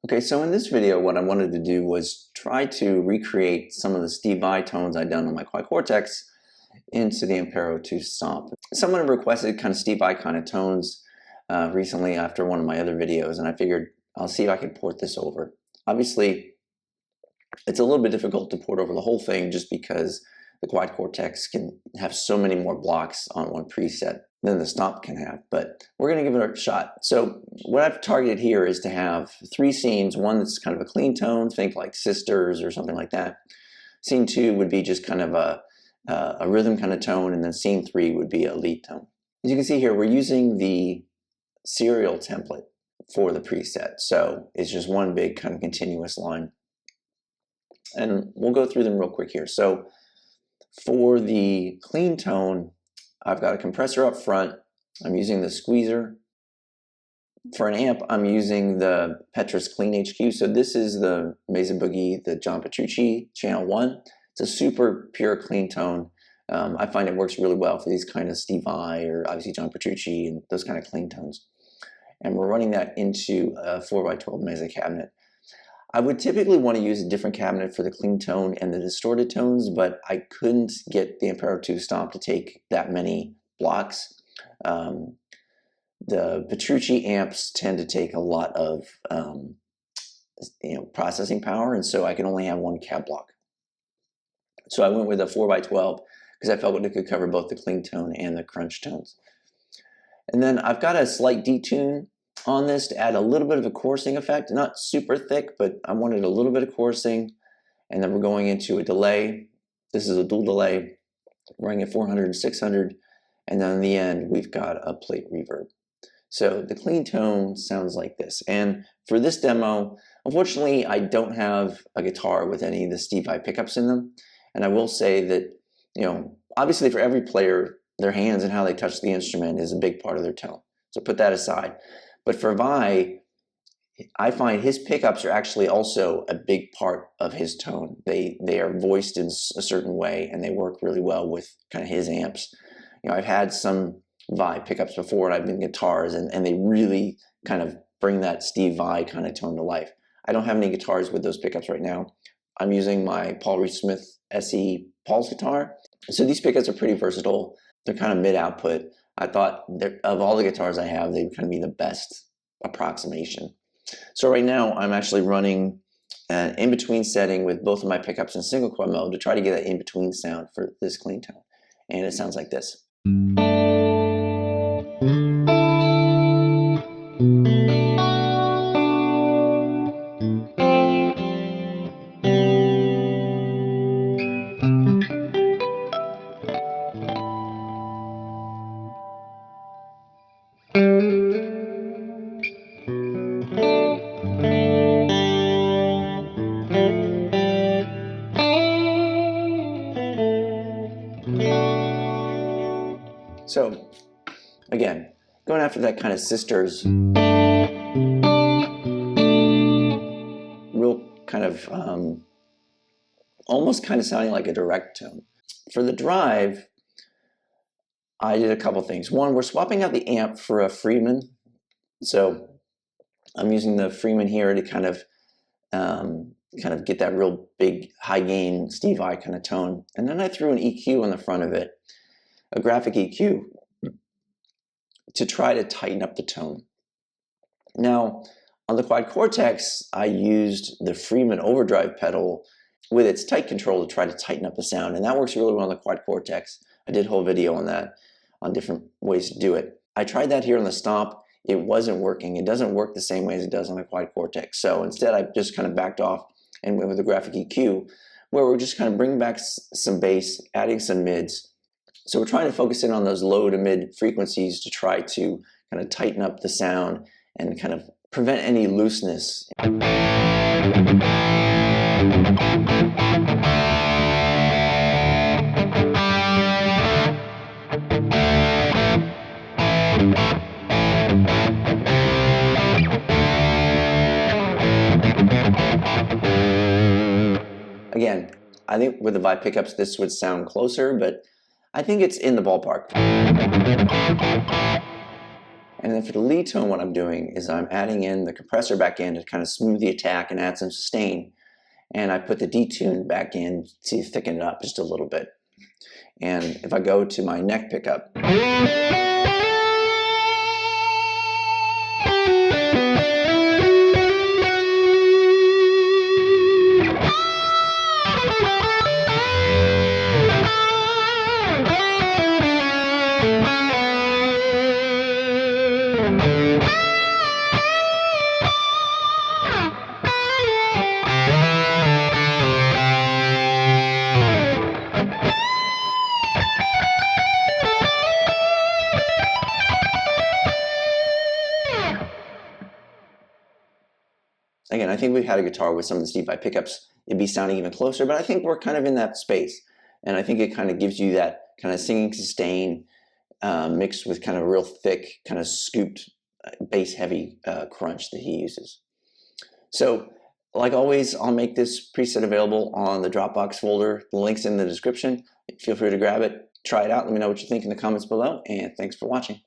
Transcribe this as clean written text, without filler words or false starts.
Okay, so in this video, what I wanted to do was try to recreate some of the Steve Vai tones I'd done on my Quad Cortex into the Ampero II Stomp. Someone requested kind of Steve Vai kind of tones recently after one of my other videos, and I figured I'll see if I could port this over. Obviously, it's a little bit difficult to port over the whole thing just because the Quad Cortex can have so many more blocks on one preset than the Stomp can have, but we're going to give it a shot. So what I've targeted here is to have three scenes. One that's kind of a clean tone, think like Sisters or something like that. Scene 2 would be just kind of a rhythm kind of tone, and then scene 3 would be a lead tone. As you can see here, we're using the serial template for the preset, so it's just one big kind of continuous line. And we'll go through them real quick here. So for the clean tone, I've got a compressor up front. I'm using the squeezer. For an amp, I'm using the Petrus Clean HQ. So this is the Mesa Boogie, the John Petrucci channel 1. It's a super pure clean tone. I find it works really well for these kind of Steve Vai or obviously John Petrucci and those kind of clean tones. And we're running that into a 4x12 Mesa cabinet. I would typically want to use a different cabinet for the clean tone and the distorted tones, but I couldn't get the Ampero II Stomp to take that many blocks. The Petrucci amps tend to take a lot of processing power, and so I can only have one cab block. So I went with a 4x12 because I felt it could cover both the clean tone and the crunch tones. And then I've got a slight detune on this to add a little bit of a chorusing effect, not super thick, but I wanted a little bit of chorusing. And then we're going into a delay. This is a dual delay, running at 400 and 600. And then in the end, we've got a plate reverb. So the clean tone sounds like this. And for this demo, unfortunately, I don't have a guitar with any of the Steve Vai pickups in them. And I will say that, obviously for every player, their hands and how they touch the instrument is a big part of their tone. So put that aside. But for Vai, I find his pickups are actually also a big part of his tone. They are voiced in a certain way, and they work really well with kind of his amps. I've had some Vai pickups before, and I've been guitars, and they really kind of bring that Steve Vai kind of tone to life. I don't have any guitars with those pickups right now. I'm using my Paul Reed Smith SE Paul's guitar. So these pickups are pretty versatile. They're kind of mid-output. I thought of all the guitars I have, they would kind of be the best approximation. So right now, I'm actually running an in-between setting with both of my pickups in single coil mode to try to get that in-between sound for this clean tone. And it sounds like this. So, again, going after that kind of Sisters, real kind of, almost kind of sounding like a direct tone. For the drive, I did a couple things. One, we're swapping out the amp for a Freeman. So I'm using the Freeman here to kind of get that real big high gain Steve Vai kind of tone. And then I threw an EQ on the front of it, a graphic EQ, to try to tighten up the tone. Now, on the Quad Cortex, I used the Freeman overdrive pedal with its tight control to try to tighten up the sound, and that works really well on the Quad Cortex. I did a whole video on that, on different ways to do it. I tried that here on the Stomp. It wasn't working. It doesn't work the same way as it does on the Quad Cortex. So instead, I just kind of backed off and went with the graphic EQ, where we're just kind of bringing back some bass, adding some mids. So we're trying to focus in on those low to mid frequencies to try to kind of tighten up the sound and kind of prevent any looseness. Again, I think with the Vai pickups, this would sound closer, but I think it's in the ballpark. And then for the lead tone, what I'm doing is I'm adding in the compressor back in to kind of smooth the attack and add some sustain. And I put the detune back in to thicken it up just a little bit. And if I go to my neck pickup, again, I think we had a guitar with some of the Steve Vai pickups, it'd be sounding even closer, but I think we're kind of in that space. And I think it kind of gives you that kind of singing sustain mixed with kind of real thick, kind of scooped, bass heavy crunch that he uses. So, like always, I'll make this preset available on the Dropbox folder. The link's in the description. Feel free to grab it, try it out, let me know what you think in the comments below, and thanks for watching.